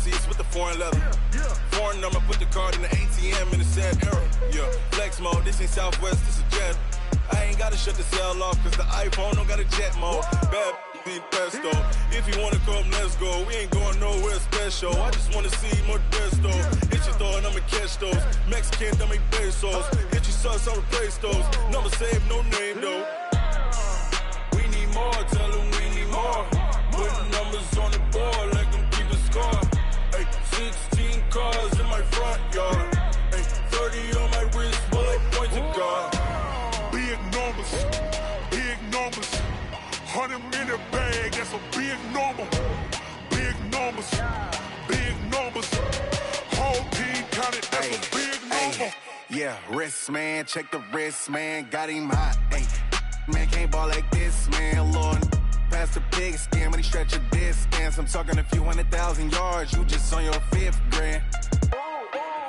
see it's with the foreign leather. Foreign number, put the card in the ATM in the sad era. Yeah, flex mode, this ain't Southwest, this is Jet. I ain't gotta shut the cell off, cause the iPhone don't got a jet mode. Bad be pesto. If you wanna come, let's go. We ain't going nowhere special. I just wanna see more desto. Hit your throw and I'ma catch those. Mexican, dummy pesos. Hit your sauce, I'll replace those. Number save, no name though. We need more, tell them we need more. Putting numbers on the board, like them keep a score. Ay, 16 cars in my front yard. Ay, 30 on my wrist, bullet point to God. Big numbers, big numbers. 100 in the bag, that's a big number. Big numbers, big numbers. Whole team counted, that's a big number. Yeah, wrist man, check the wrist man, got him hot. Ay, man can't ball like this, man. Lord, past the pig skin when he stretch a distance. I'm talking a few 100,000 yards, you just on your 5th grand.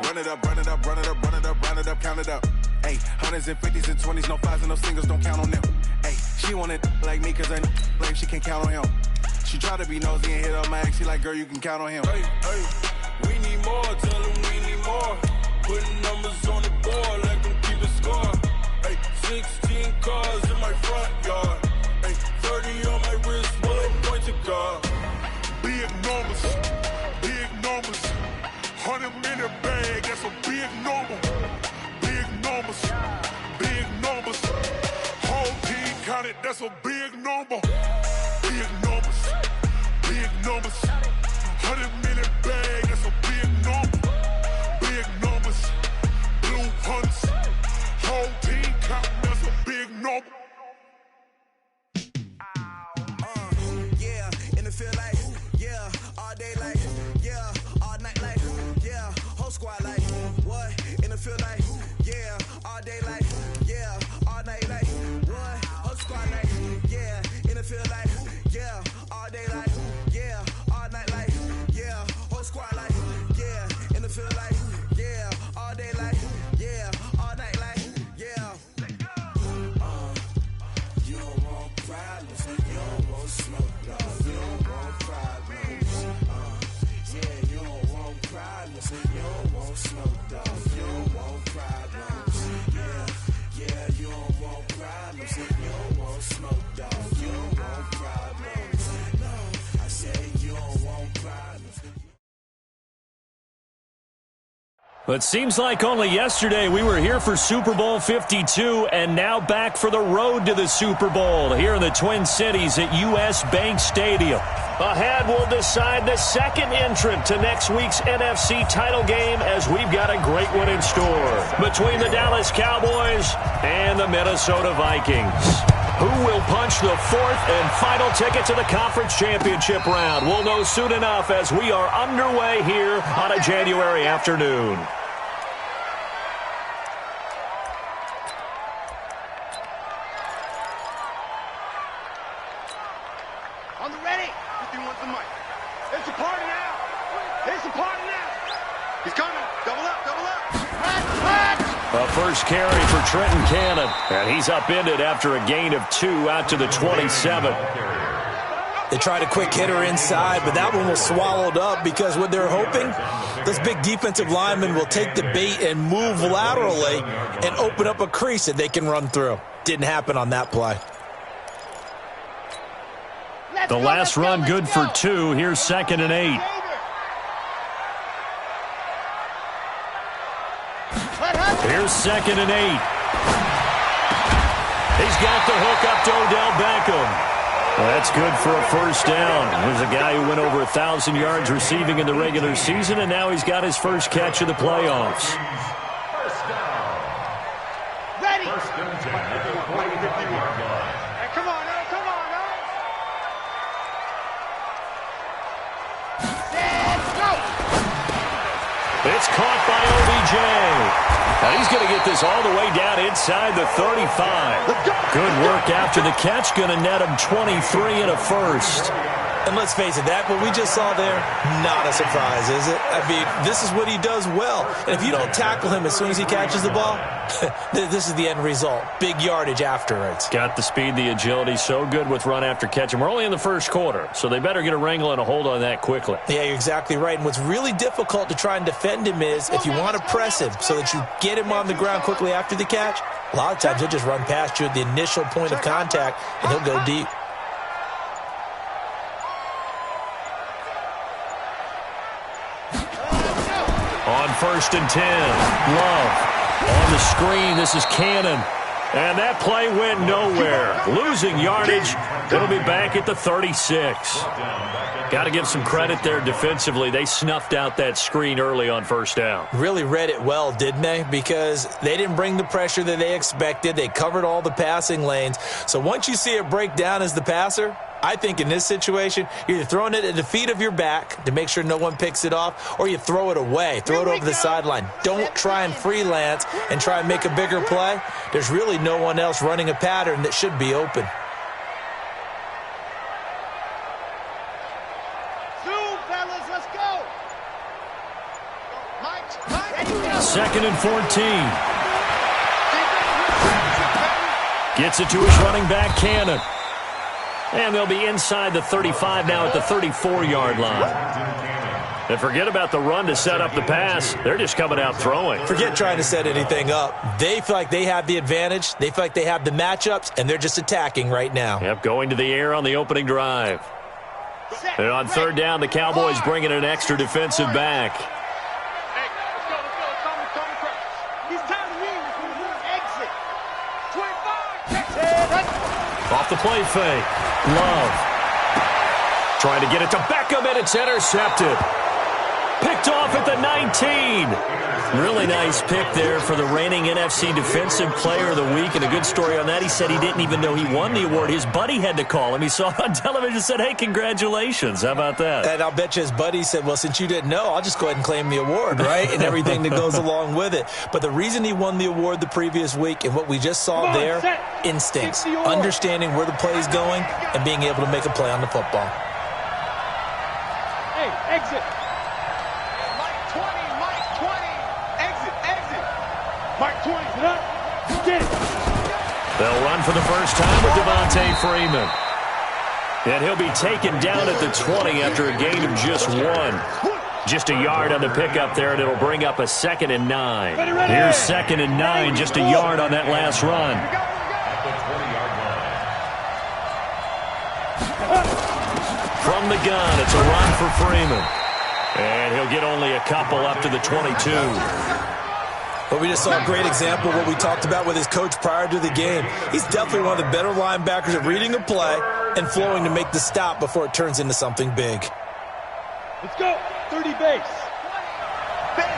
Run it up, run it up, run it up, run it up, run it up, count it up. Ay, hundreds and 50s and 20s, no 5s and no singles, don't count on them. Ay, she want it like me cause I like she can count on him. She try to be nosy and hit up my ex, she like, girl, you can count on him. Hey, hey, we need more, tell them we need more. Putting numbers on the board, like them keep a score. Hey, 16 cars in my front yard. Hey, 30 on my wrist, bullet point to God. Big numbers, big numbers. 100 in the bag, that's a big number. Big numbers, big numbers. Whole team counted, that's a big number. Big numbers, big numbers. 100 in the bag, that's a big number. Big numbers, blue hunts. Whole team counting, that's a big number. Yeah, in the field like, yeah, all day like, yeah, all night like, yeah, whole squad like, what? In the field like, yeah, all day like, yeah, all night like, what? Whole squad like, yeah, in the field like, yeah, all day like, yeah, all night like, yeah, whole squad like, yeah, in the field like, yeah, all day like, yeah, all night like, yeah. You don't want problems, you don't want smoke, dog. You don't want problems. Yeah, you don't want problems, you don't want smoke, dog. You don't want problems. Yeah, you don't want problems, you don't want smoke, dog. You don't want problems. No, I said you don't want problems. But seems like only yesterday we were here for Super Bowl 52 and now back for the road to the Super Bowl here in the Twin Cities at US Bank Stadium. Ahead, we'll decide the second entrant to next week's NFC title game as we've got a great one in store between the Dallas Cowboys and the Minnesota Vikings. Who will punch the fourth and final ticket to the conference championship round? We'll know soon enough as we are underway here on a January afternoon. On the ready. 51 the mic. It's a party now. It's a party now. He's coming. Double up, double up. A first carry for Trenton Cannon, and he's upended after a gain of 2 out to the 27. They tried a quick hitter inside, but that one was swallowed up because what they're hoping, this big defensive lineman will take the bait and move laterally and open up a crease that they can run through. Didn't happen on that play. The last run good for 2. Here's 2nd and 8. Here's 2nd and 8. He's got the hook up to Odell Beckham. That's good for a first down. There's a guy who went over 1,000 yards receiving in the regular season, and now he's got his first catch of the playoffs. Ready. Hey, come on, now, come on, now. Let's go. It's caught by OBJ. Now he's going to get this all the way down inside the 35. Good work after the catch. Going to net him 23 and a first. And let's face it, what we just saw there, not a surprise, is it? I mean, this is what he does well. And if you don't tackle him as soon as he catches the ball, this is the end result. Big yardage afterwards. Got the speed, the agility, so good with run after catch. And we're only in the first quarter, so they better get a wrangle and a hold on that quickly. Yeah, you're exactly right. And what's really difficult to try and defend him is if you want to press him so that you get him on the ground quickly after the catch, a lot of times he'll just run past you at the initial point of contact, and he'll go deep. On 1st and 10, Love. On the screen, this is Cannon. And that play went nowhere. Losing yardage. It'll be back at the 36. Got to give some credit there defensively. They snuffed out that screen early on 1st down. Really read it well, didn't they? Because they didn't bring the pressure that they expected. They covered all the passing lanes. So once you see it break down as the passer, I think in this situation, you're either throwing it at the feet of your back to make sure no one picks it off, or you throw it away, throw it over the sideline. Don't try and freelance and try and make a bigger play. There's really no one else running a pattern that should be open. Zoom, fellas, let's go. 2nd and 14. Gets it to his running back, Cannon. And they'll be inside the 35 now at the 34-yard line. And forget about the run to set up the pass. They're just coming out throwing. Forget trying to set anything up. They feel like they have the advantage. They feel like they have the matchups, and they're just attacking right now. Yep, going to the air on the opening drive. And on 3rd down, the Cowboys bringing an extra defensive back. Hey, let's go. He's time to leave. Exit. 25. Off the play fake. Love. Trying to get it to Beckham, and it's intercepted. Picked off at the 19. Really nice pick there for the reigning NFC Defensive Player of the Week. And a good story on that, he said he didn't even know he won the award. His buddy had to call him. He saw it on television and said, hey, congratulations. How about that? And I'll bet you his buddy said, well, since you didn't know, I'll just go ahead and claim the award, right? And everything that goes along with it. But the reason he won the award the previous week and what we just saw there, instincts, understanding where the play is going and being able to make a play on the football. Hey, exit. Mike 20. Exit. Mike 20, up. Get it. They'll run for the first time with Devontae Freeman. And he'll be taken down at the 20 after a gain of just 1. Just a yard on the pickup there, and it'll bring up a 2nd and 9. Here's 2nd and 9, just a yard on that last run. From the gun, it's a run for Freeman. And he'll get only a couple up to the 22. But we just saw a great example of what we talked about with his coach prior to the game. He's definitely one of the better linebackers at reading a play and flowing to make the stop before it turns into something big. Let's go. 30 base. Bend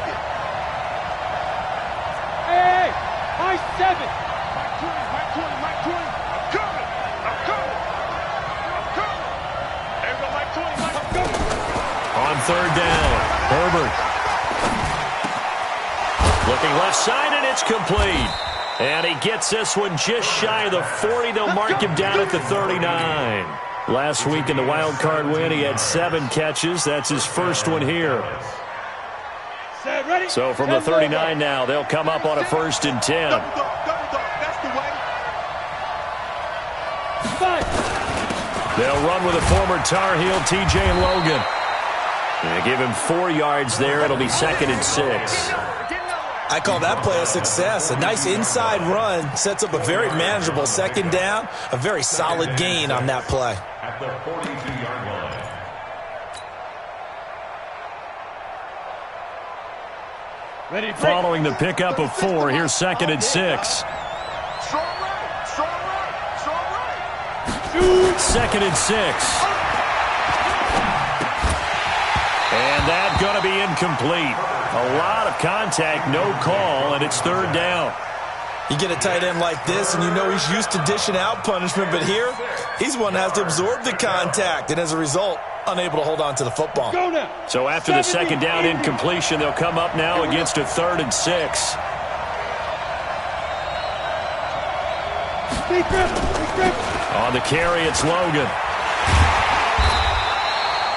it. Hey, my 7. Mike 20. I'm coming. There we go, Mike 20. I'm coming. On 3rd down, Herbert. Looking left side, and it's complete. And he gets this one just shy of the 40. They'll mark him down at the 39. Last week in the wild card win, he had 7 catches. That's his first one here. So from the 39 now, they'll come up on a 1st and 10. That's the way. They'll run with a former Tar Heel, T.J. Logan. They give him 4 yards there. It'll be 2nd and 6. I call that play a success. A nice inside run sets up a very manageable 2nd down. A very solid gain on that play. At the 42-yard line. Ready, Following the pickup of 4, here's 2nd and 6. 2nd and 6. And that's going to be incomplete. A lot of contact, no call, and it's 3rd down. You get a tight end like this, and you know he's used to dishing out punishment, but here, he's one that has to absorb the contact, and as a result, unable to hold on to the football. Go now. So after the 2nd down incompletion, they'll come up now against a 3rd and 6. On the carry, it's Logan.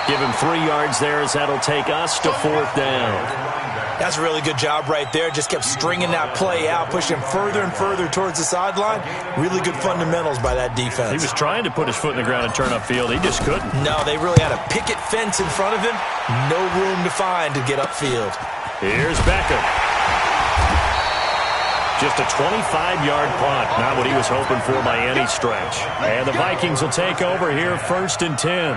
Give him 3 yards there as that'll take us to 4th down. That's a really good job right there. Just kept stringing that play out, pushing him further and further towards the sideline. Really good fundamentals by that defense. He was trying to put his foot in the ground and turn upfield. He just couldn't. No, they really had a picket fence in front of him. No room to find to get upfield. Here's Beckham. Just a 25-yard punt. Not what he was hoping for by any stretch. And the Vikings will take over here 1st and 10.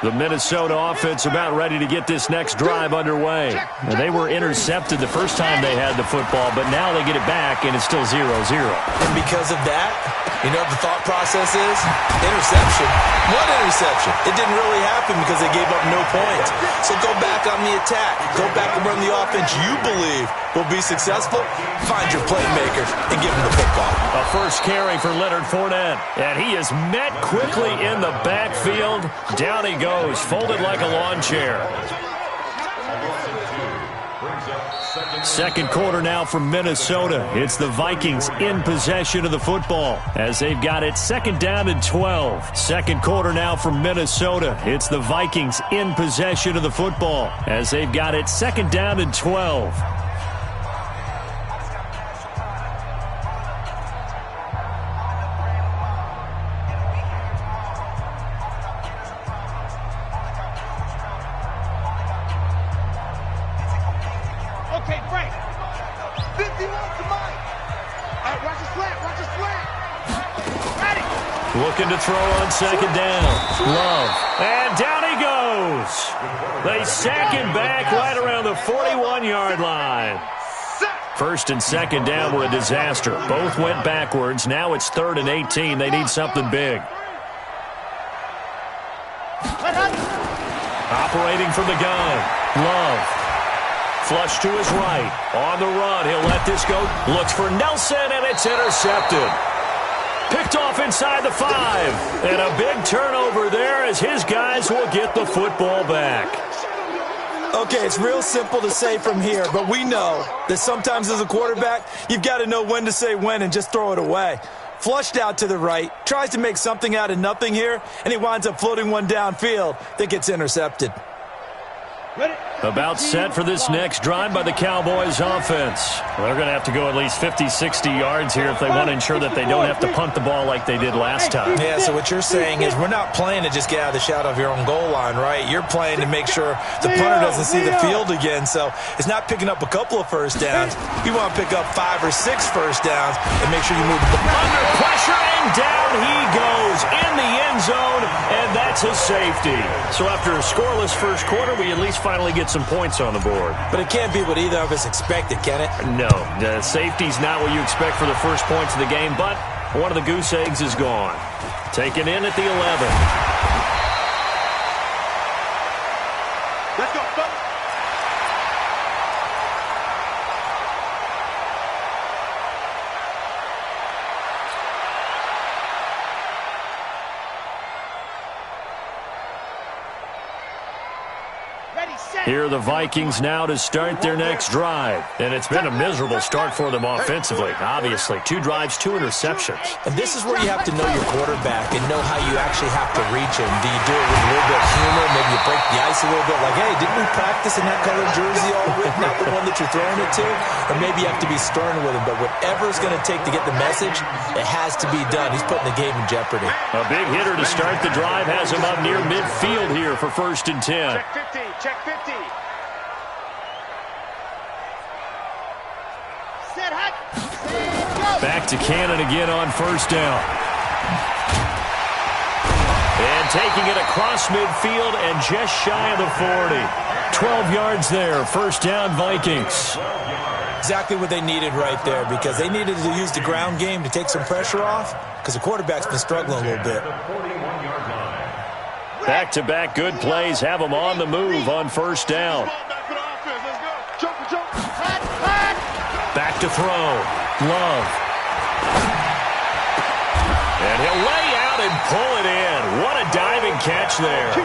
The Minnesota offense about ready to get this next drive underway. And they were intercepted the first time they had the football, but now they get it back, and it's still 0-0. And because of that, you know what the thought process is? Interception. What interception? It didn't really happen because they gave up no points. So go back on the attack. Go back and run the offense you believe will be successful. Find your playmaker and give them the football. A first carry for Leonard Fournette. And he is met quickly in the backfield. Down he goes, folded like a lawn chair. Second quarter now from Minnesota. It's the Vikings in possession of the football as they've got it 2nd down and 12. Second quarter now from Minnesota. It's the Vikings in possession of the football as they've got it 2nd down and 12. Looking to throw on 2nd down. Love. And down he goes. They sack him back right around the 41-yard line. 1st and 2nd down were a disaster. Both went backwards. Now it's 3rd and 18. They need something big. Operating from the gun. Love. Flush to his right. On the run. He'll let this go. Looks for Nelson, and it's intercepted. Picked off inside the 5. And a big turnover there as his guys will get the football back. Okay, it's real simple to say from here, but we know that sometimes as a quarterback, you've got to know when to say when and just throw it away. Flushed out to the right, tries to make something out of nothing here, and he winds up floating one downfield that gets intercepted. About set for this next drive by the Cowboys offense. They're going to have to go at least 50, 60 yards here if they want to ensure that they don't have to punt the ball like they did last time. Yeah, so what you're saying is we're not playing to just get out of the shadow of your own goal line, right? You're playing to make sure the punter doesn't see the field again. So it's not picking up a couple of first downs. You want to pick up 5 or 6 first downs and make sure you move the ball. Under pressure, and down he goes in the end zone, and that's a safety. So after a scoreless first quarter, we at least finally get some points on the board. But it can't be what either of us expected, can it? No, the safety's not what you expect for the first points of the game, but one of the goose eggs is gone. Taken in at the 11. Let's go, folks. Here are the Vikings now to start their next drive. And it's been a miserable start for them offensively, obviously. 2 drives, 2 interceptions. And this is where you have to know your quarterback and know how you actually have to reach him. Do you do it with a little bit of humor? Maybe you break the ice a little bit like, hey, didn't we practice in that colored jersey all week? Not the one that you're throwing it to? Or maybe you have to be stern with him. But whatever it's going to take to get the message, it has to be done. He's putting the game in jeopardy. A big hitter to start the drive has him up near midfield here for 1st and 10. Check 50, check 50. Back to Cannon again on 1st down. And taking it across midfield and just shy of the 40. 12 yards there. 1st down, Vikings. Exactly what they needed right there because they needed to use the ground game to take some pressure off because the quarterback's been struggling a little bit. Back-to-back good plays have them on the move on 1st down. Back to throw. Love. And he'll lay out and pull it in. What a diving catch there.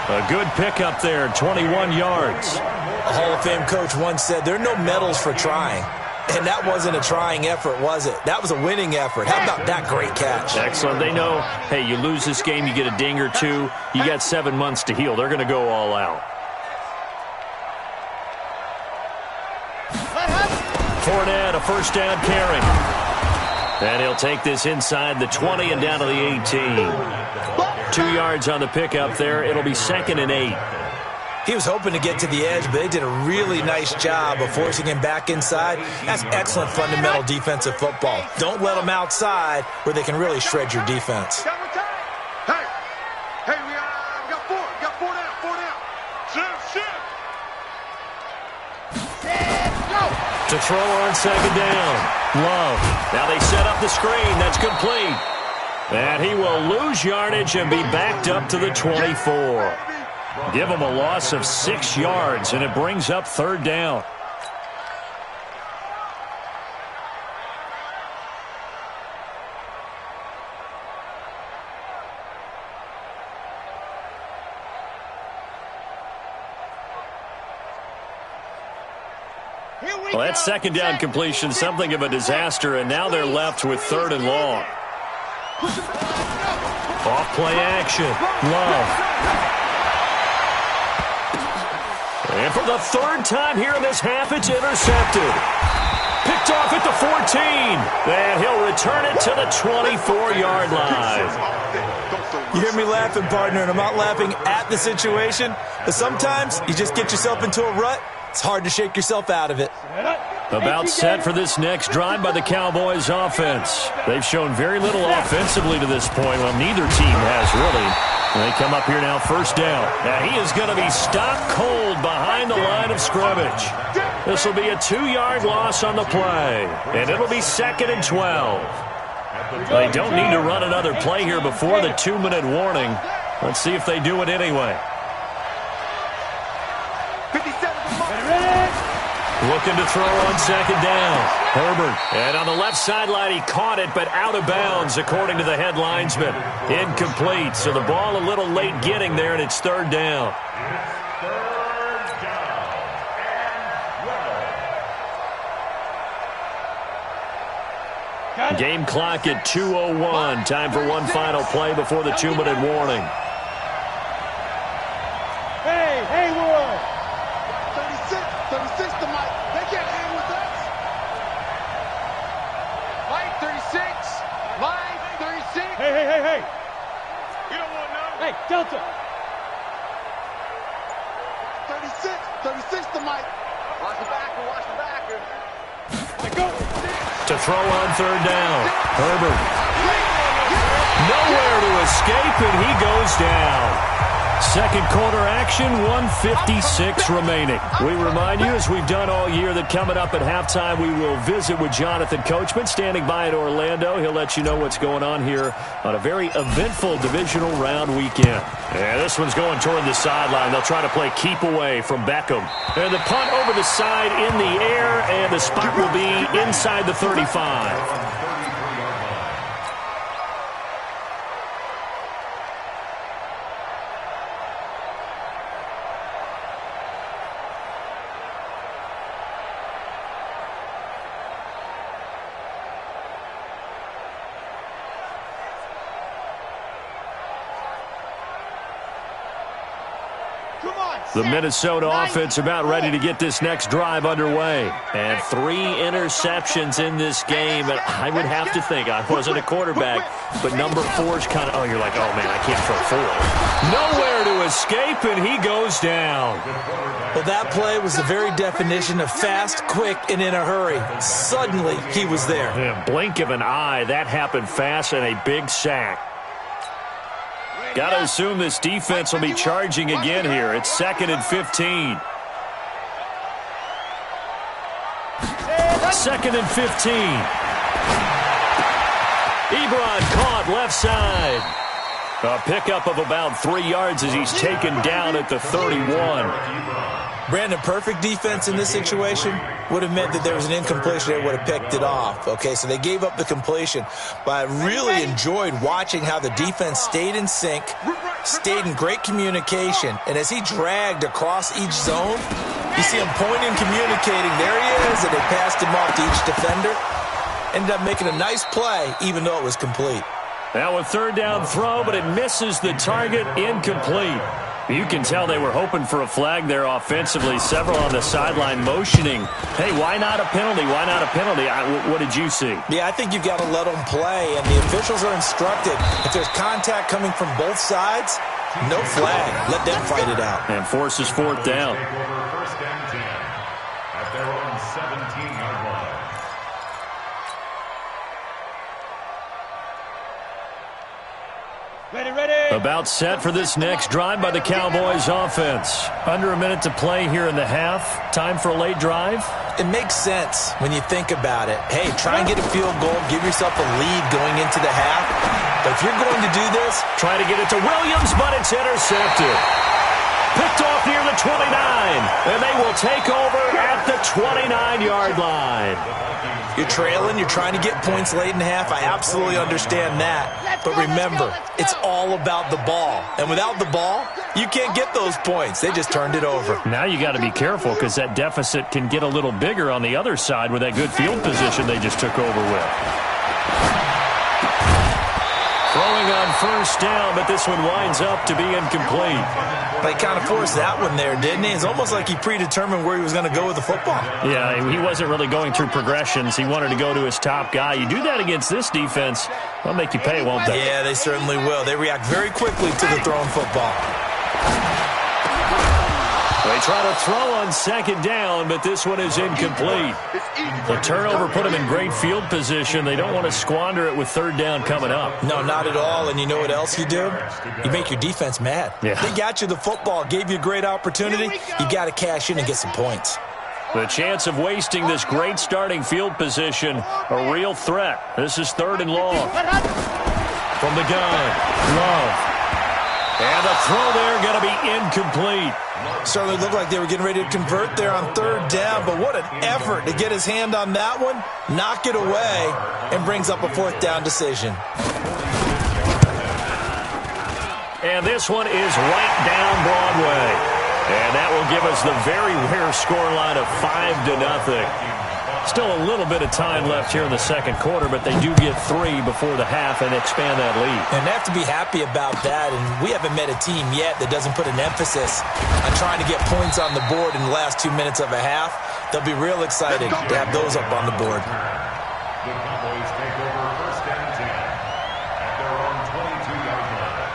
A good pickup there, 21 yards. A Hall of Fame coach once said there are no medals for trying. And that wasn't a trying effort, was it? That was a winning effort. How about that great catch? Excellent. They know, hey, you lose this game, you get a ding or two, you got 7 months to heal. They're going to go all out. Fournette, a first down carry. And he'll take this inside the 20 and down to the 18. 2 yards on the pickup there. It'll be 2nd and 8. He was hoping to get to the edge, but they did a really nice job of forcing him back inside. That's excellent fundamental defensive football. Don't let them outside where they can really shred your defense. Hey, we got 4. We got 4 down. 4 down. Shift. To throw on 2nd down. Love. Now they set up the screen. That's complete. And he will lose yardage and be backed up to the 24. Give him a loss of 6 yards, and it brings up 3rd down. Well, that 2nd down completion, something of a disaster, and now they're left with 3rd and long. Off play action. Love. And for the 3rd time here in this half, it's intercepted. Picked off at the 14. And he'll return it to the 24-yard line. You hear me laughing, partner, and I'm not laughing at the situation. But sometimes you just get yourself into a rut. It's hard to shake yourself out of it. About set for this next drive by the Cowboys offense. They've shown very little offensively to this point. Well, neither team has really. And they come up here now, 1st down. Now he is going to be stopped cold behind the line of scrimmage. This will be a 2-yard loss on the play. And it'll be 2nd and 12. They don't need to run another play here before the 2-minute warning. Let's see if they do it anyway. Looking to throw on 2nd down. Herbert. And on the left sideline, he caught it, but out of bounds, according to the head linesman. Incomplete. So the ball a little late getting there, and it's 3rd down. Game clock at 2:01. Time for one final play before the 2-minute warning. Hey, Haywood! 36 to Mike. They can't hang with us. Mike, 36. Mike, 36. Hey. You don't want to know. Hey, Delta. 36 to Mike. Watch the backer. Let go. To throw on 3rd down. Herbert. Nowhere to escape, and he goes down. Second quarter action, 1:56 remaining. We remind you, as we've done all year, that coming up at halftime, we will visit with Jonathan Coachman, standing by in Orlando. He'll let you know what's going on here on a very eventful divisional round weekend. And this one's going toward the sideline. They'll try to play keep away from Beckham. And the punt over the side in the air, and the spot will be inside the 35. The Minnesota offense about ready to get this next drive underway. And 3 interceptions in this game. And I would have to think, I wasn't a quarterback, but number 4's kind of, oh, you're like, oh, man, I can't throw 4. Nowhere to escape, and he goes down. Well, that play was the very definition of fast, quick, and in a hurry. Suddenly, he was there. Yeah, blink of an eye, that happened fast, and a big sack. Got to assume this defense will be charging again here. It's 2nd and 15. 2nd and 15. Ebron caught left side. A pickup of about 3 yards as he's taken down at the 31. Brandon, perfect defense in this situation would have meant that there was an incompletion. They would have picked it off. Okay, so they gave up the completion. But I really enjoyed watching how the defense stayed in sync, stayed in great communication, and as he dragged across each zone, You see him pointing, communicating. There he is, and they passed him off to each defender. Ended up making a nice play, even though it was complete. Now a third down throw, but it misses the target, incomplete. You can tell they were hoping for a flag there offensively. Several on the sideline motioning. Hey, why not a penalty? Why not a penalty? What did you see? Yeah, I think you've got to let them play, and the officials are instructed. If there's contact coming from both sides, no flag. Let them fight it out. And forces fourth down. First and 10 at their own 17-yard line. Ready. About set for this next drive by the Cowboys offense. Under a minute to play here in the half. Time for a late drive. It makes sense when you think about it. Hey, try and get a field goal. Give yourself a lead going into the half. But if you're going to do this, try to get it to Williams, but it's intercepted. Picked off near the 29, and they will take over at the 29-yard line. You're trailing, you're trying to get points late in the half. I absolutely understand that. But remember, it's all about the ball. And without the ball, you can't get those points. They just turned it over. Now you got to be careful because that deficit can get a little bigger on the other side with that good field position they just took over with. Throwing on first down, but this one winds up to be incomplete. They kind of forced that one there, didn't he? It's almost like he predetermined where he was going to go with the football. Yeah, he wasn't really going through progressions. He wanted to go to his top guy. You do that against this defense, they'll make you pay, won't they? Yeah, they certainly will. They react very quickly to the thrown football. They try to throw on second down, but this one is incomplete. The turnover put them in great field position. They don't want to squander it with third down coming up. No, not at all. And you know what else you do? You make your defense mad. Yeah. They got you the football, gave you a great opportunity. You got to cash in and get some points. The chance of wasting this great starting field position, a real threat. This is third and long. From the gun, Love. And the throw there going to be incomplete. Certainly looked like they were getting ready to convert there on third down, but what an effort to get his hand on that one, knock it away, and brings up a fourth down decision. And this one is right down Broadway. And that will give us the very rare scoreline of 5-0. Still a little bit of time left here in the second quarter, but they do get 3 before the half and expand that lead. And they have to be happy about that, and we haven't met a team yet that doesn't put an emphasis on trying to get points on the board in the last 2 minutes of a half. They'll be real excited to have those up on the board. The Cowboys take over first and 10 at their own 22-yard line.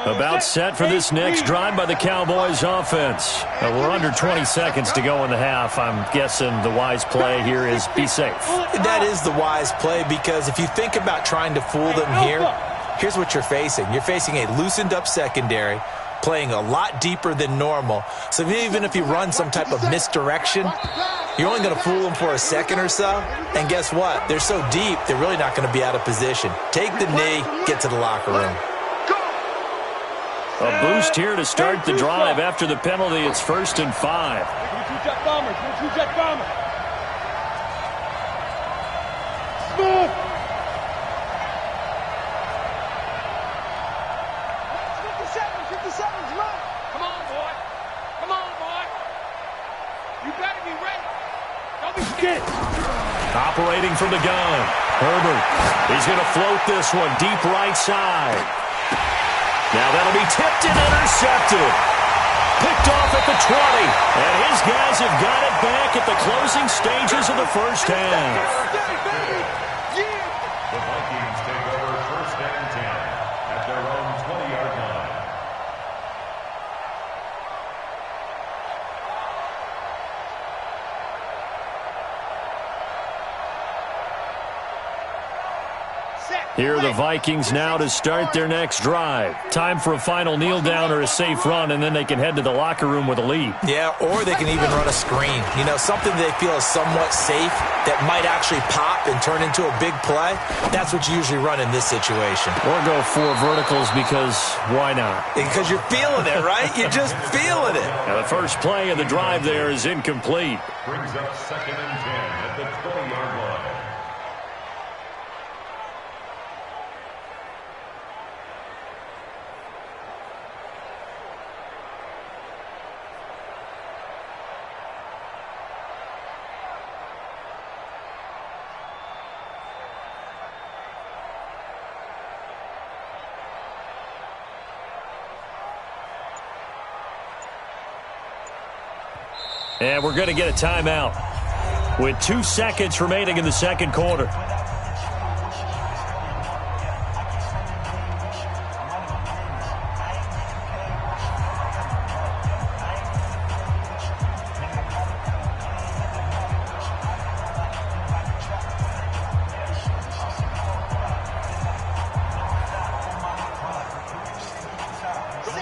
About set for this next drive by the Cowboys offense. We're under 20 seconds to go in the half. I'm guessing the wise play here is be safe. That is the wise play, because if you think about trying to fool them here, here's what you're facing. You're facing a loosened up secondary, playing a lot deeper than normal. So even if you run some type of misdirection, you're only going to fool them for a second or so. And guess what? They're so deep, they're really not going to be out of position. Take the knee, get to the locker room. A boost here to start the drive. After the penalty, it's 1st and 5. Two-jet bombers. Two-jet bomber. Smooth. 57's right. Come on, boy. Come on, boy. You better be ready. Don't be scared. Operating from the gun. Herbert. He's going to float this one deep right side. Now that'll be tipped and intercepted. Picked off at the 20. And his guys have got it back at the closing stages of the first half. The Vikings take over first and 10 at their own 20-yard line. Here are the Vikings now to start their next drive. Time for a final kneel down or a safe run, and then they can head to the locker room with a lead. Yeah, or they can even run a screen. You know, something they feel is somewhat safe that might actually pop and turn into a big play. That's what you usually run in this situation. Or go 4 verticals because why not? Because you're feeling it, right? You're just feeling it. Now the first play of the drive there is incomplete. Brings up 2nd and 10 at the 20-yard line. And we're going to get a timeout with 2 seconds remaining in the second quarter.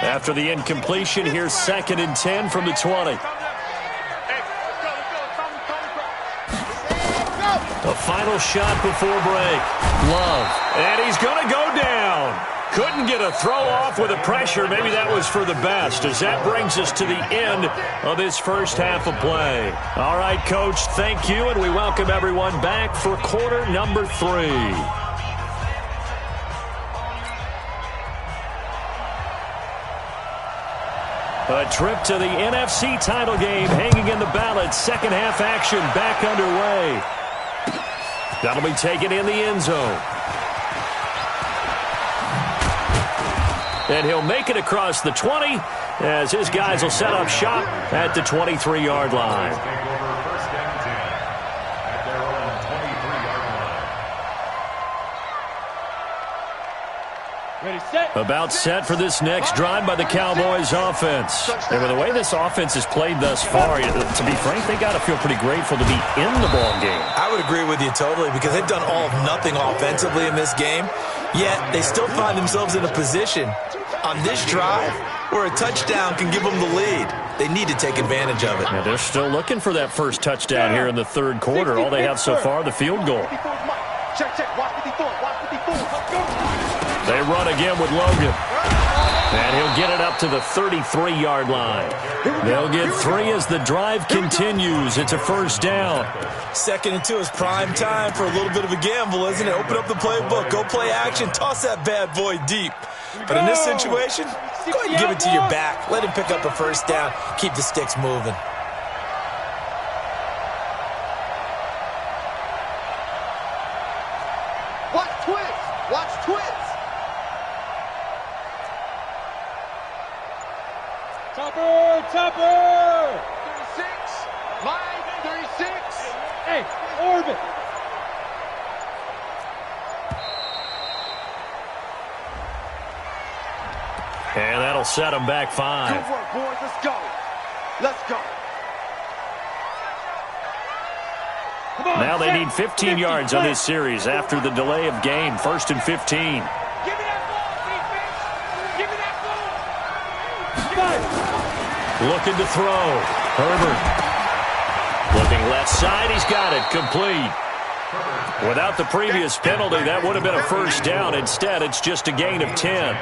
After the incompletion, here's 2nd and 10 from the 20. The final shot before break. Love. And he's going to go down. Couldn't get a throw off with the pressure. Maybe that was for the best, as that brings us to the end of this first half of play. All right, Coach, thank you, and we welcome everyone back for quarter number 3. A trip to the NFC title game hanging in the balance. Second half action back underway. That'll be taken in the end zone. And he'll make it across the 20 as his guys will set up shop at the 23-yard line. About set for this next drive by the Cowboys offense. And with the way this offense has played thus far, to be frank, they got to feel pretty grateful to be in the ball game. I would agree with you totally, because they've done all of nothing offensively in this game, yet they still find themselves in a position on this drive where a touchdown can give them the lead. They need to take advantage of it. Yeah, they're still looking for that first touchdown here in the third quarter. All they have so far, the field goal. They run again with Logan. And he'll get it up to the 33-yard line. They'll get 3 as the drive continues. It's a first down. 2nd and 2 is prime time for a little bit of a gamble, isn't it? Open up the playbook. Go play action. Toss that bad boy deep. But in this situation, go ahead and give it to your back. Let him pick up a first down. Keep the sticks moving. Watch twins. Watch twins. Topper! 36, line 36. Hey, orbit. And that'll set them back 5. Good work, boys. Let's go. Let's go. Now they need 15 yards on this series after the delay of game. 1st and 15. Give me that ball, defense. Give me that ball. Looking to throw. Herbert. Looking left side. He's got it. Complete. Without the previous penalty, that would have been a first down. Instead, it's just a gain of 10.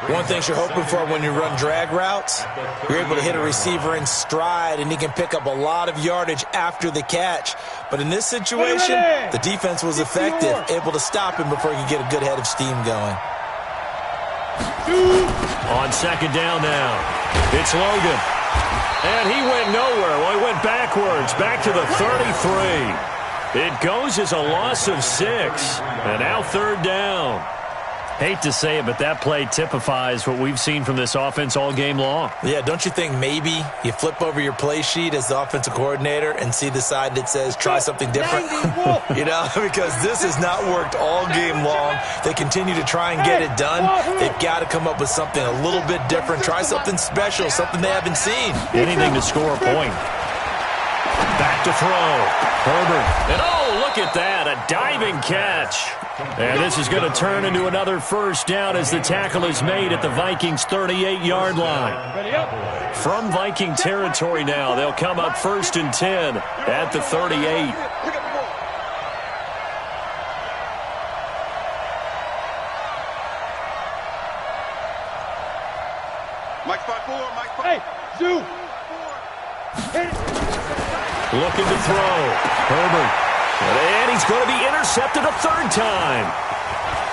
One thing you're hoping for when you run drag routes, you're able to hit a receiver in stride, and he can pick up a lot of yardage after the catch. But in this situation, the defense was effective, able to stop him before he could get a good head of steam going. On second down now, it's Logan. And he went nowhere. Well, he went backwards, back to the 33. It goes as a loss of 6. And now third down. Hate to say it, but that play typifies what we've seen from this offense all game long. Yeah, don't you think maybe you flip over your play sheet as the offensive coordinator and see the side that says try something different? You know, because this has not worked all game long. They continue to try and get it done. They've got to come up with something a little bit different. Try something special, something they haven't seen. Anything to score a point. Back to throw. Herbert. And oh, look at that. A diving catch. And this is going to turn into another first down as the tackle is made at the Vikings' 38-yard line. From Viking territory now, they'll come up 1st and 10 at the 38. Mike 5-4, Mike 5. Hey, Zoo. Looking to throw. Herbert. And he's going to be intercepted a 3rd time.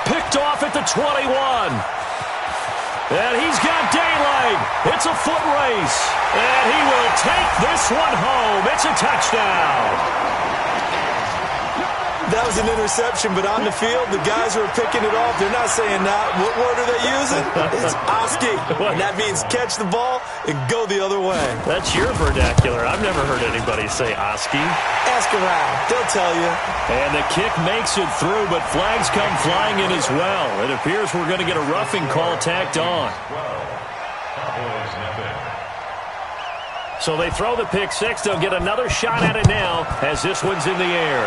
Picked off at the 21. And he's got daylight. It's a foot race. And he will take this one home. It's a touchdown. that was an interception, but on the field, the guys who are picking it off, they're not saying that. What word are they using? It's Oski. And that means catch the ball and go the other way. That's your vernacular. I've never heard anybody say Oski. Ask around. They'll tell you. And the kick makes it through, but flags come flying in as well. It appears we're going to get a roughing call tacked on. So they throw the pick six. They'll get another shot at it now as this one's in the air.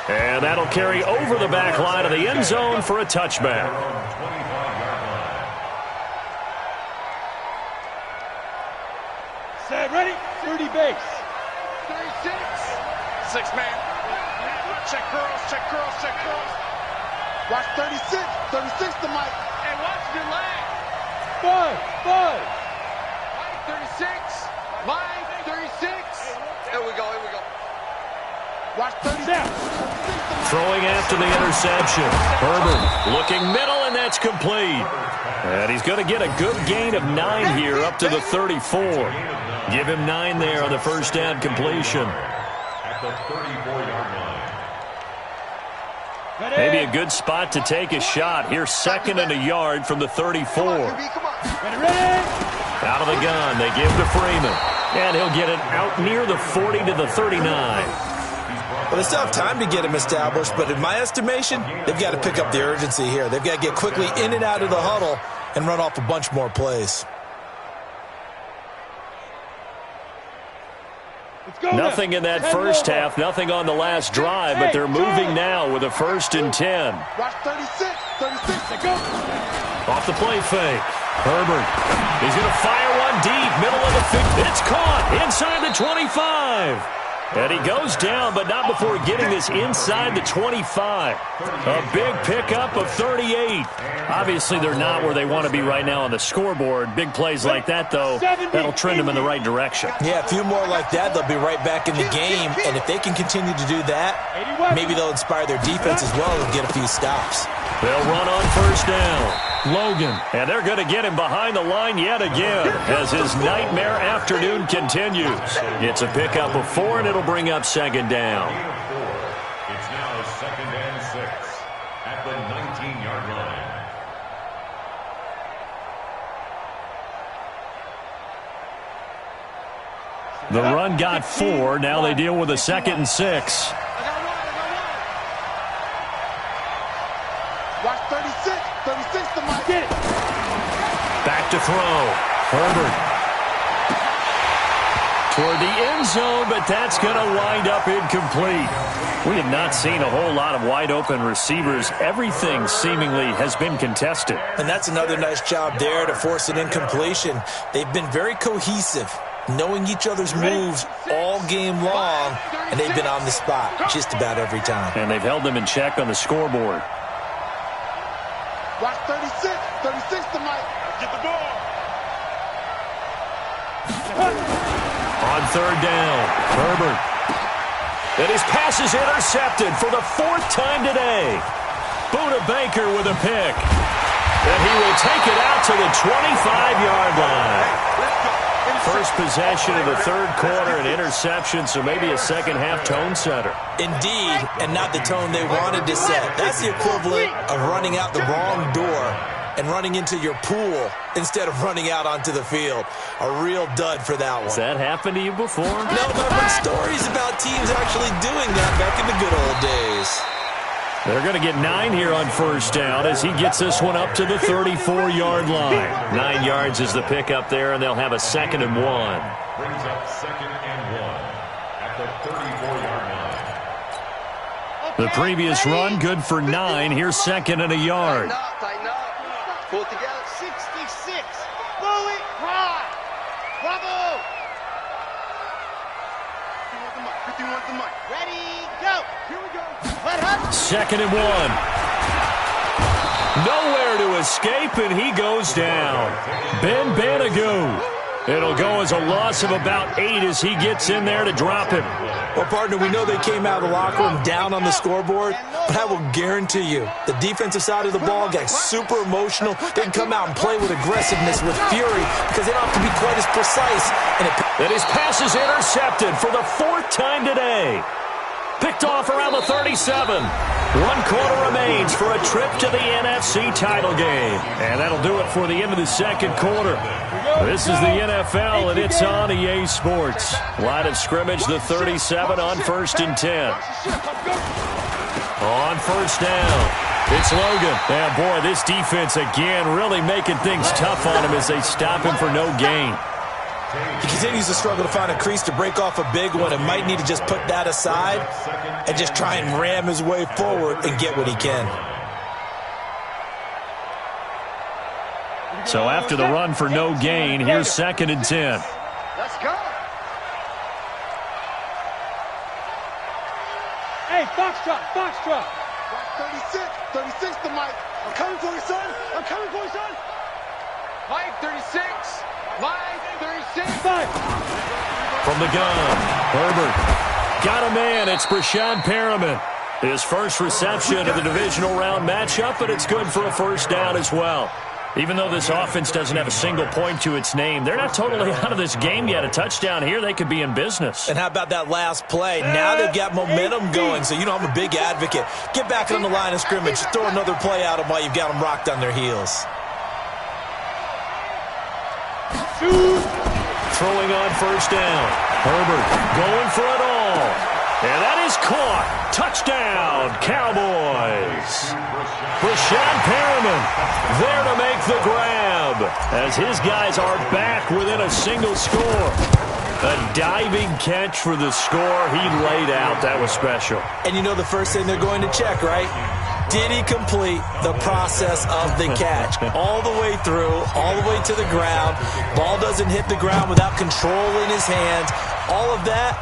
And that'll carry over the back line of the end zone for a touchback. Set, ready? 30 base. 36. 6-man. Check curls, check curls, check curls. Watch 36. 36 to Mike. And watch your leg. 5. Line 36. Line 36. Here we go, here we go. Watch 37. Throwing after the interception. Herbert looking middle, and that's complete. And he's going to get a good gain of 9 here up to the 34. Give him 9 there on the first down completion. At the 34-yard line. Maybe a good spot to take a shot. Here's 2nd and a yard from the 34. Out of the gun, they give to Freeman. And he'll get it out near the 40 to the 39. Well, they still have time to get him established, but in my estimation, they've got to pick up the urgency here. They've got to get quickly in and out of the huddle and run off a bunch more plays. Nothing in that first half, nothing on the last drive, but they're moving now with a 1st and 10. Watch 36. 36. Go. Off the play fake. Herbert. He's going to fire one deep, middle of the field. It's caught inside the 25. And he goes down, but not before getting this inside the 25. A big pickup of 38. Obviously, they're not where they want to be right now on the scoreboard. Big plays like that, though, that'll trend them in the right direction. Yeah, a few more like that, they'll be right back in the game. And if they can continue to do that, maybe they'll inspire their defense as well and get a few stops. They'll run on first down. Logan. And they're going to get him behind the line yet again as his nightmare afternoon continues. It's a pickup of 4, and it'll bring up 2nd down. It's now 2nd and 6 at the 19-yard line. The run got 4. Now they deal with a 2nd and 6. Watch 36. 36 to Mike. Get it. Back to throw. Herbert. Toward the end zone, but that's going to wind up incomplete. We have not seen a whole lot of wide-open receivers. Everything seemingly has been contested. And that's another nice job there to force an incompletion. They've been very cohesive, knowing each other's moves all game long, and they've been on the spot just about every time. And they've held them in check on the scoreboard. Watch 36. 36 to Mike. Get the ball. On 3rd down, Herbert. And his pass is intercepted for the 4th time today. Buda Baker with a pick. And he will take it out to the 25-yard line. First possession of the 3rd quarter, an interception, so maybe a second-half tone setter. Indeed, and not the tone they wanted to set. That's the equivalent of running out the wrong door and running into your pool instead of running out onto the field. A real dud for that one. Has that happened to you before? No, but I've heard stories about teams actually doing that back in the good old days. They're going to get 9 here on first down as he gets this one up to the 34-yard line. 9 yards is the pickup there, and they'll have a 2nd and 1. Brings up 2nd and 1 at the 34-yard line. The previous run, good for 9. Here's 2nd and a yard. Tighten up. Pull it together. 66. Bully. High. Bravo. 51 to Mike. Ready, go. Here we go. 2nd and 1. Nowhere to escape, and he goes down. Ben Banagoo. It'll go as a loss of about 8 as he gets in there to drop him. Well, partner, we know they came out of the locker room down on the scoreboard, but I will guarantee you the defensive side of the ball got super emotional. They can come out and play with aggressiveness, with fury, because they don't have to be quite as precise. And his pass is intercepted for the 4th time today. Picked off around the 37. 1 quarter remains for a trip to the NFC title game. And that'll do it for the end of the 2nd quarter. This is the NFL, and it's on EA Sports. Line of scrimmage, the 37 on 1st and 10. On 1st down, it's Logan. And boy, this defense again really making things tough on him as they stop him for no gain. He continues to struggle to find a crease to break off a big one and might need to just put that aside and just try and ram his way forward and get what he can. So after the run for no gain, here's 2nd and 10. Let's go. Hey, Foxtrot, Foxtrot. 36 to Mike. I'm coming for you, son. I'm coming for you, son. Mike, 36. Mike, 36. From the gun, Herbert got a man. It's Brashad Perriman. His first reception of the divisional round matchup, but it's good for a 1st down as well. Even though this offense doesn't have a single point to its name, they're not totally out of this game yet. A touchdown here, they could be in business. And how about that last play? Now they've got momentum going, so you know I'm a big advocate. Get back on the line of scrimmage. Throw another play at them while you've got them rocked on their heels. Throwing on 1st down. Herbert going for it all. And that is caught. Touchdown, Cowboys. Brashad Perriman there to make the grab as his guys are back within a single score. A diving catch for the score he laid out. That was special. And you know the first thing they're going to check, right? Did he complete the process of the catch? All the way through, all the way to the ground. Ball doesn't hit the ground without control in his hands. All of that,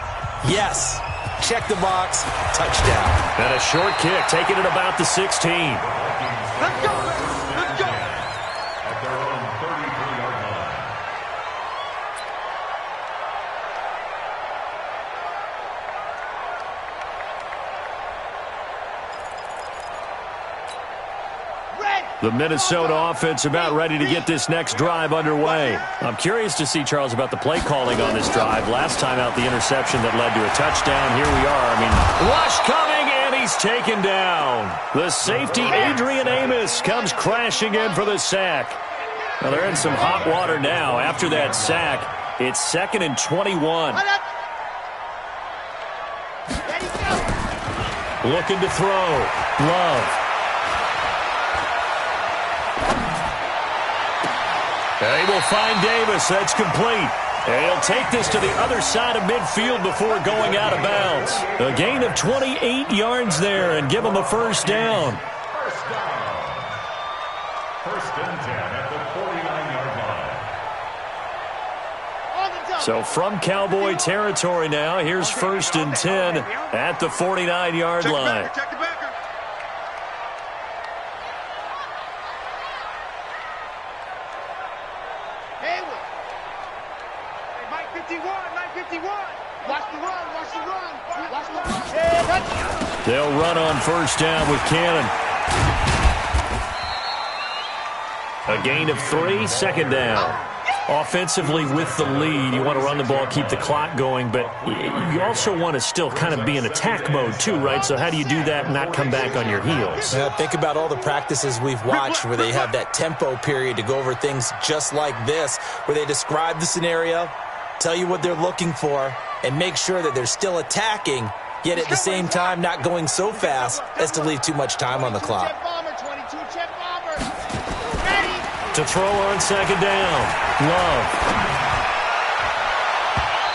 yes. Check the box, touchdown. And a short kick, taking it about the 16. Let's go. Let's go. At their own 33-yard line. The Minnesota offense about ready to get this next drive underway. I'm curious to see, Charles, about the play calling on this drive. Last time out, the interception that led to a touchdown. Here we are. I mean, rush coming, and he's taken down. The safety, Adrian Amos, comes crashing in for the sack. Well, they're in some hot water now. After that sack, it's 2nd and 21. Looking to throw. Love. And he will find Davis. That's complete. And he'll take this to the other side of midfield before going out of bounds. A gain of 28 yards there and give him a 1st down. First down. 1st and 10 at the 49-yard line. So from Cowboy territory now, here's 1st and 10 at the 49-yard line. Check the backer. They'll run on 1st down with Cannon. A gain of 3, 2nd down. Offensively with the lead, you want to run the ball, keep the clock going, but you also want to still kind of be in attack mode too, right? So how do you do that and not come back on your heels? Think about all the practices we've watched where they have that tempo period to go over things just like this, where they describe the scenario, tell you what they're looking for, and make sure that they're still attacking, yet at the same time not going so fast as to leave too much time on the clock. To throw on 2nd down. Love.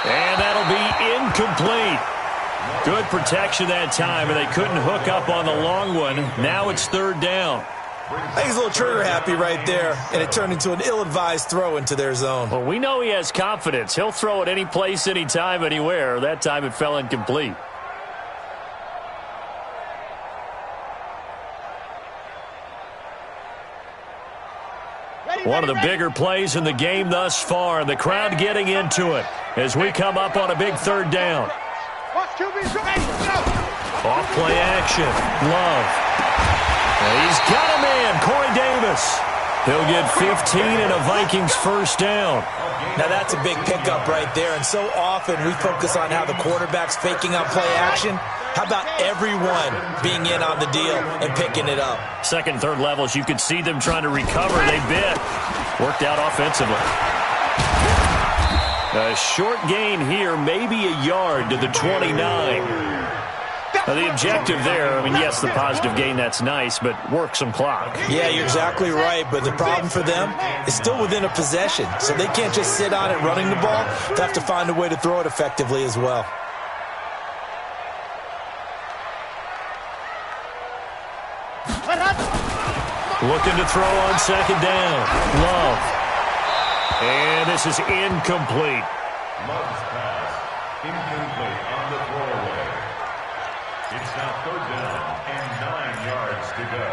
And that'll be incomplete. Good protection that time, and they couldn't hook up on the long one. Now it's 3rd down. I think he's a little trigger happy right there, and it turned into an ill-advised throw into their zone. Well, we know he has confidence. He'll throw it any place, anytime, anywhere. That time it fell incomplete. One of the bigger plays in the game thus far, and the crowd getting into it as we come up on a big third down. Off play action. Love. He's got a man, Corey Davis. He'll get 15 and a Vikings first down. Now that's a big pickup right there, and so often we focus on how the quarterback's faking on play action. How about everyone being in on the deal and picking it up? Second, third levels, you could see them trying to recover. They bit. Worked out offensively. A short gain here, maybe a yard to the 29. Now, the objective there, I mean, yes, the positive gain, that's nice, but work some clock. Yeah, you're exactly right, but the problem for them is still within a possession, so they can't just sit on it running the ball. They have to find a way to throw it effectively as well. Looking to throw on second down. Love. And this is incomplete. Love's pass, incomplete on the throwaway. It's now third down and 9 yards to go.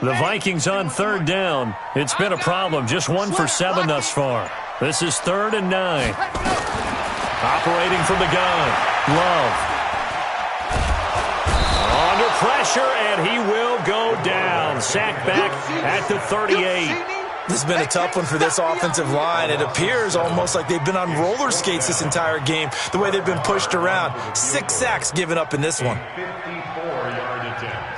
The Vikings on third down. It's been a problem. Just 1 for 7 thus far. This is 3rd and 9. Operating from the gun. Love. Under pressure, and he will go down. Sacked back at the 38. This has been a tough one for this offensive line. It appears almost like they've been on roller skates this entire game, the way they've been pushed around. 6 sacks given up in this one. 54-yard attempt.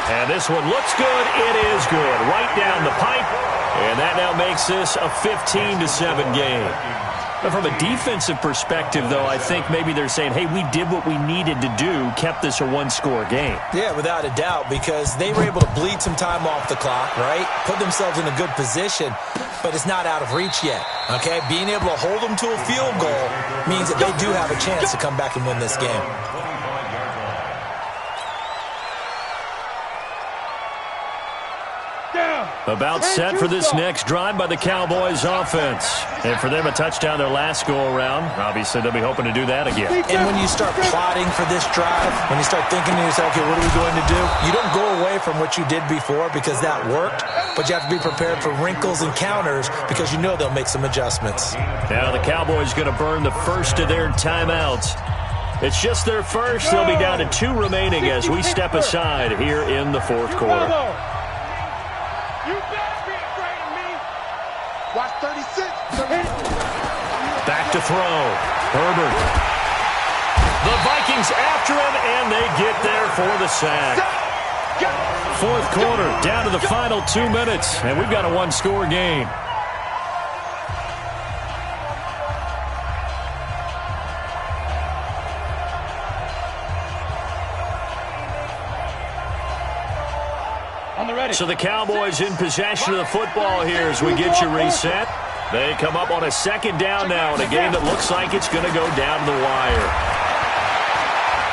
And this one looks good. It is good. Right down the pipe. And that now makes this a 15-7 game. But from a defensive perspective, though, I think maybe they're saying, hey, we did what we needed to do, kept this a one-score game. Yeah, without a doubt, because they were able to bleed some time off the clock, right? Put themselves in a good position, but it's not out of reach yet, okay? Being able to hold them to a field goal means that they do have a chance to come back and win this game. About set for this next drive by the Cowboys offense. And for them, a touchdown their last go-around. Obviously, they'll be hoping to do that again. And when you start plotting for this drive, when you start thinking to yourself, okay, what are we going to do? You don't go away from what you did before because that worked, but you have to be prepared for wrinkles and counters because you know they'll make some adjustments. Now the Cowboys going to burn the first of their timeouts. It's just their first. They'll be down to 2 remaining as we step aside here in the fourth quarter. You better be afraid of me. Watch 36. Back to throw. Herbert. The Vikings after him, and they get there for the sack. Fourth quarter, down to the final 2 minutes, and we've got a one-score game. So the Cowboys in possession of the football here as we get you reset. They come up on a second down now in a game that looks like it's going to go down to the wire.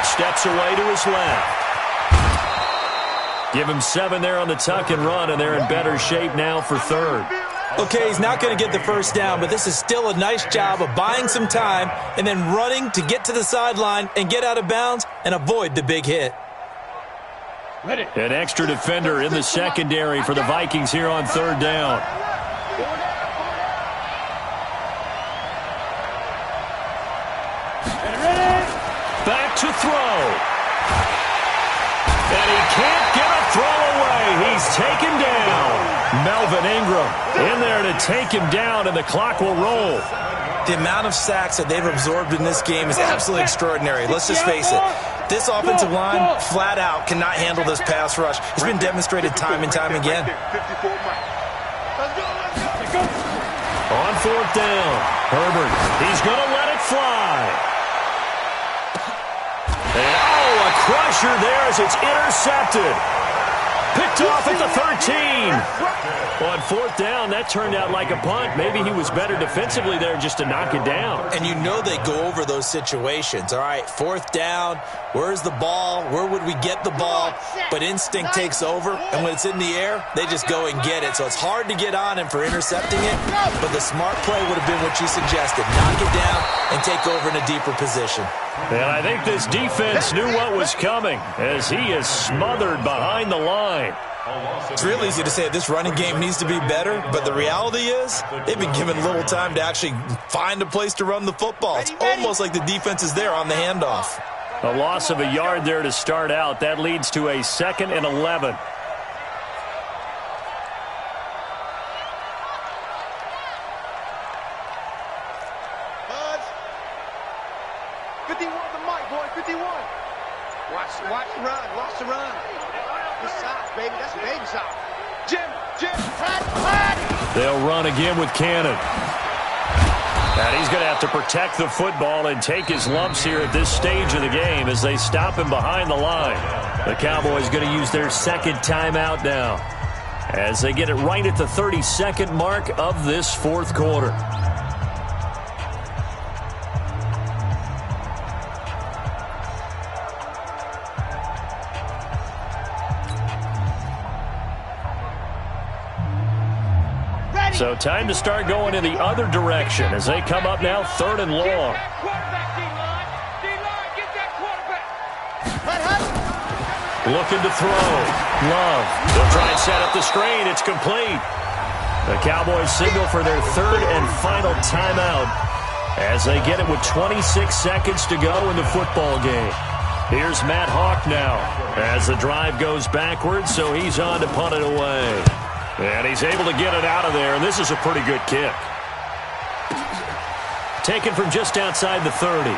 Steps away to his left. Give him 7 there on the tuck and run, and they're in better shape now for third. Okay, he's not going to get the first down, but this is still a nice job of buying some time and then running to get to the sideline and get out of bounds and avoid the big hit. An extra defender in the secondary for the Vikings here on third down. Back to throw. And he can't get a throw away. He's taken down. Melvin Ingram in there to take him down, and the clock will roll. The amount of sacks that they've absorbed in this game is absolutely extraordinary. Let's just face it. This offensive line, flat out, cannot handle this pass rush. It's been demonstrated time and time again. On fourth down, Herbert, he's going to let it fly. And, a crusher there as it's intercepted. Picked Picked off at the 13. On fourth down, that turned out like a punt. Maybe he was better defensively there just to knock it down. And you know they go over those situations. All right, fourth down, where's the ball? Where would we get the ball? But instinct takes over, and when it's in the air, they just go and get it. So it's hard to get on him for intercepting it, but the smart play would have been what you suggested. Knock it down and take over in a deeper position. And I think this defense knew what was coming as he is smothered behind the line. It's real easy to say this running game needs to be better, but the reality is they've been given little time to actually find a place to run the football. It's almost like the defense is there on the handoff. A loss of a yard there to start out. That leads to a 2nd and 11. Watch the run. Watch the run. Good size, baby. That's baby size. Jim, flat. They'll run again with Cannon. And he's going to have to protect the football and take his lumps here at this stage of the game as they stop him behind the line. The Cowboys going to use their 2nd timeout now as they get it right at the 32nd mark of this 4th quarter. So time to start going in the other direction as they come up now 3rd and long. Looking to throw. Love. They'll try and set up the screen. It's complete. The Cowboys signal for their 3rd and final timeout as they get it with 26 seconds to go in the football game. Here's Matt Hawk now as the drive goes backwards, so he's on to punt it away. And he's able to get it out of there, and this is a pretty good kick. Taken from just outside the 30.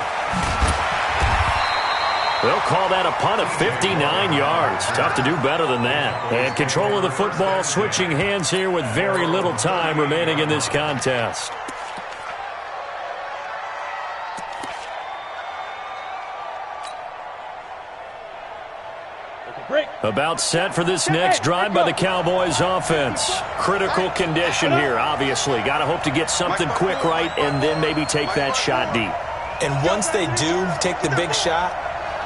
They'll call that a punt of 59 yards. Tough to do better than that. And control of the football, switching hands here with very little time remaining in this contest. About set for this next drive by the Cowboys offense. Critical condition here, obviously. Got to hope to get something quick right and then maybe take that shot deep. And once they do take the big shot,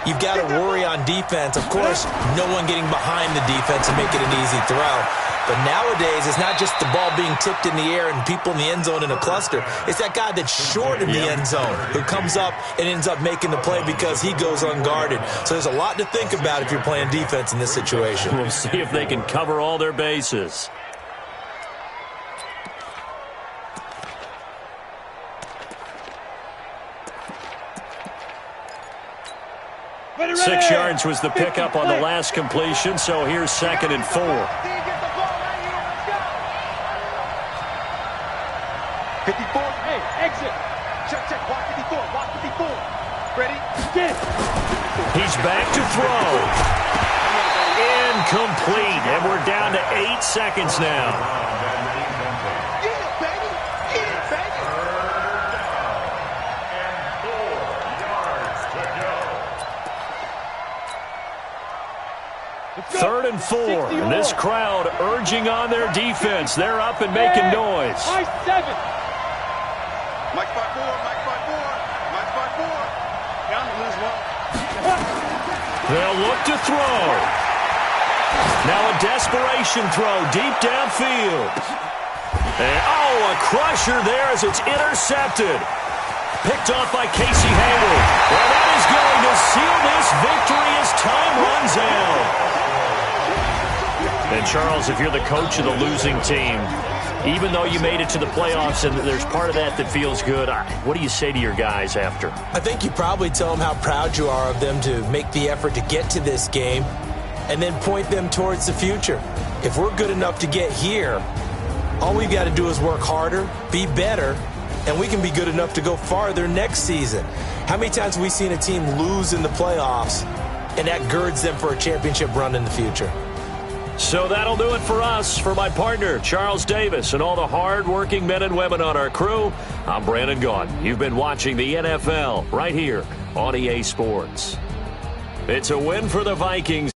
you've got to worry on defense. Of course, no one getting behind the defense and make it an easy throw. But nowadays, it's not just the ball being tipped in the air and people in the end zone in a cluster. It's that guy that's short in the end zone who comes up and ends up making the play because he goes unguarded. So there's a lot to think about if you're playing defense in this situation. We'll see if they can cover all their bases. Ready. 6 yards was the pickup on the last completion, so here's 2nd and 4. 54, hey, exit. Check, walk 54, walk 54. Ready, get it. He's back to throw. Incomplete, and we're down to 8 seconds now. Get it, baby. Get it, baby. 3rd and 4, and this crowd urging on their defense. They're up and making noise. High 7. Mike 5-4, Mike 5-4, Mike 5-4. Down to lose one. They'll look to throw. Now a desperation throw deep downfield. And, a crusher there as it's intercepted. Picked off by Casey Hayward. Well, that is going to seal this victory as time runs out. And, Charles, if you're the coach of the losing team, even though you made it to the playoffs and there's part of that feels good, what do you say to your guys after? I think you probably tell them how proud you are of them to make the effort to get to this game and then point them towards the future. If we're good enough to get here, all we've got to do is work harder, be better, and we can be good enough to go farther next season. How many times have we seen a team lose in the playoffs, and that girds them for a championship run in the future? So that'll do it for us. For my partner, Charles Davis, and all the hard-working men and women on our crew, I'm Brandon Gaudin. You've been watching the NFL right here on EA Sports. It's a win for the Vikings.